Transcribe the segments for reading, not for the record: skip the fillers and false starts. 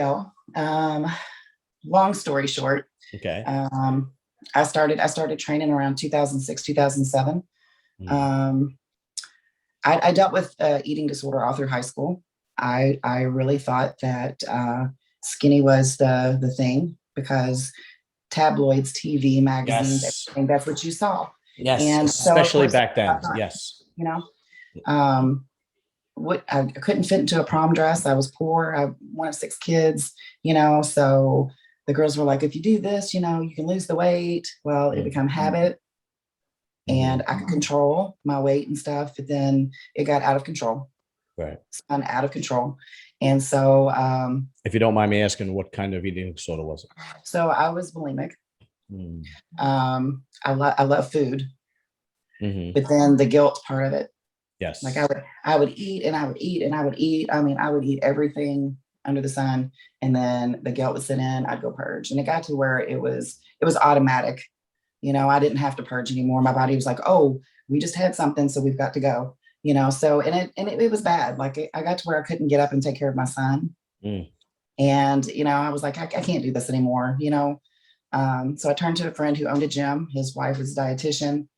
Well, long story short, Okay. I started training around 2006, 2007. Mm. Um, I dealt with eating disorder all through high school. I really thought that skinny was the thing because tabloids, TV, magazines, Yes. everything, that's what you saw. Yes. And so, of Especially course, back I then. thought, Yes. you know, um, what I couldn't fit into a prom dress. I was poor. I one of six kids, so the girls were like, if you do this, you can lose the weight. Well, it became habit Mm-hmm. and I could control my weight and stuff, but then it got out of control. Right. Spun out of control. And so If you don't mind me asking, what kind of eating disorder was it? so I was bulimic. Mm. I love food, Mm-hmm. but then the guilt part of it. Yes. Like I would eat and I would eat and I would eat. I mean, I would eat everything under the sun, and then the guilt would sit in. I'd go purge, and it got to where it was automatic. I didn't have to purge anymore. My body was like, oh, we just had something, so we've got to go. So and it was bad. Like I got to where I couldn't get up and take care of my son, Mm. and I was like, I can't do this anymore. So I turned to a friend who owned a gym. His wife was a dietitian,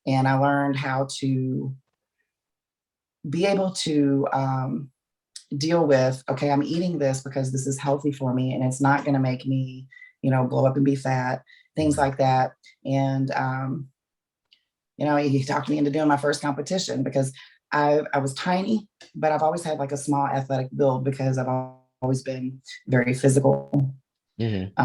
and I learned how to be able to deal with, okay, I'm eating this because this is healthy for me and it's not going to make me, blow up and be fat, things like that. And, he talked me into doing my first competition because I was tiny, but I've always had like a small athletic build because I've always been very physical. Mm-hmm.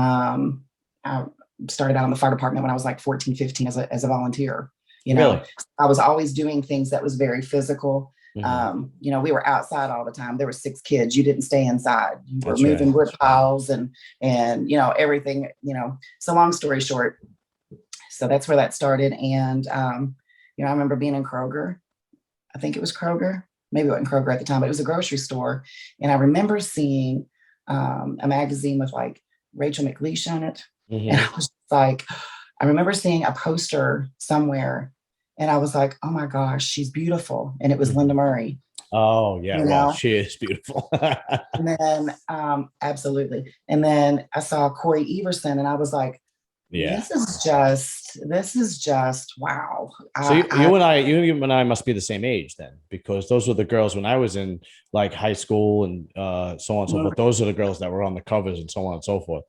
I started out in the fire department when I was like 14, 15 as a volunteer. Really? I was always doing things that was very physical. Mm-hmm. We were outside all the time. There were six kids. You didn't stay inside. You were That's moving right. wood piles and everything. So long story short, so that's where that started. And I remember being in Kroger. I think it was Kroger. Maybe it wasn't Kroger at the time, but it was a grocery store. And I remember seeing a magazine with like Rachel McLeish on it, Mm-hmm. and I was like, I remember seeing a poster somewhere. And I was like, oh my gosh, she's beautiful. And it was Mm-hmm. Linda Murray. Oh, yeah. Well, she is beautiful. And then, absolutely. And then I saw Corey Everson and I was like, Yeah. this is just, wow. So you and I must be the same age then, because those were the girls when I was in like high school and so on and so forth. Those are the girls that were on the covers and so on and so forth.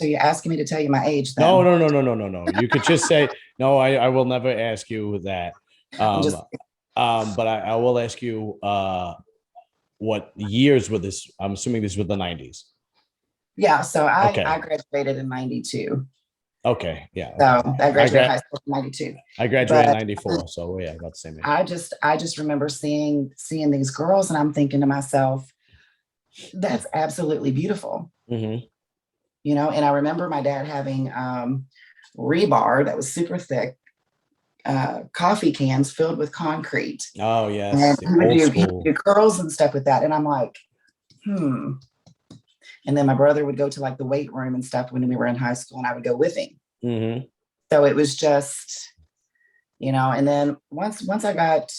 So you're asking me to tell you my age then? No. You could just say, no, I will never ask you that. But I will ask you what years were this? I'm assuming this was the 90s. Yeah, so I Okay. graduated in 92. Okay, yeah. So I graduated high school in 92. I graduated in 94, so yeah, about the same age. I just remember seeing these girls and I'm thinking to myself, that's absolutely beautiful. Mm-hmm. And I remember my dad having rebar that was super thick, coffee cans filled with concrete. Oh, yes. And he would do curls and stuff with that. And I'm like, And then my brother would go to like the weight room and stuff when we were in high school, and I would go with him. Mm-hmm. So it was just, and then once I got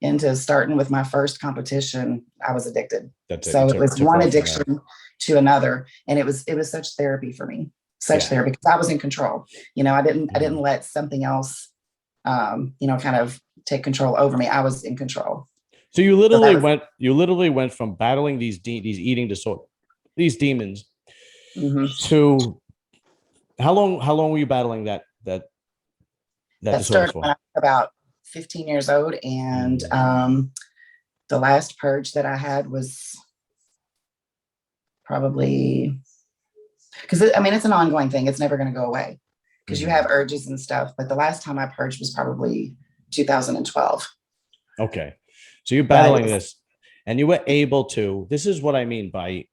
into starting with my first competition, I was addicted. So it was one addiction to another. And it was such therapy for me, therapy, because I was in control. I didn't let something else, kind of take control over me. I was in control. So you literally went from battling these eating disorder, these demons, mm-hmm. to how long were you battling that disorder started when I was about 15 years old, and the last purge that I had was probably, because it's an ongoing thing. It's never going to go away because you have urges and stuff. But the last time I purged was probably 2012. Okay. So you're battling this and you were able to, this is what I mean by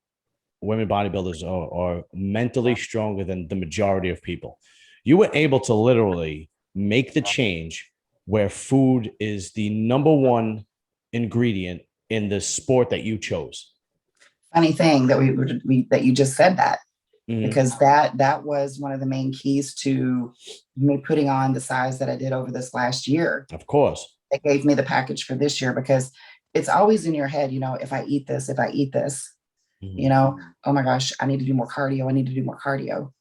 women bodybuilders are mentally stronger than the majority of people. You were able to literally make the change where food is the number one ingredient in the sport that you chose. Funny thing that that you just said that, because that was one of the main keys to me putting on the size that I did over this last year. Of course. It gave me the package for this year, because it's always in your head, if I eat this, you know, oh my gosh, I need to do more cardio. I need to do more cardio.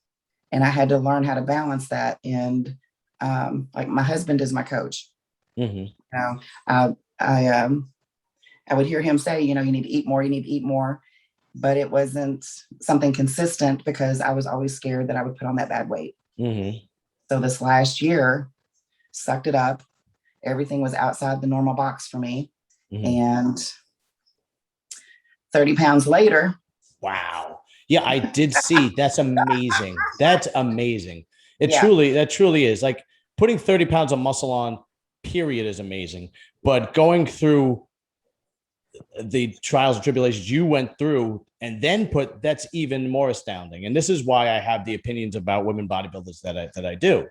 And I had to learn how to balance that. And like my husband is my coach. You know, I would hear him say, you know, you need to eat more, you need to eat more. But it wasn't something consistent because I was always scared that I would put on that bad weight. So this last year, sucked it up. Everything was outside the normal box for me. And 30 pounds later. Wow. Yeah, I did see. That's amazing. That's amazing. That truly is. Like putting 30 pounds of muscle on, period, is amazing. But going through the trials and tribulations you went through and then that's even more astounding. And this is why I have the opinions about women bodybuilders that I do,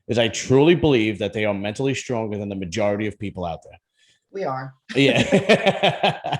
is I truly believe that they are mentally stronger than the majority of people out there. We are. Yeah.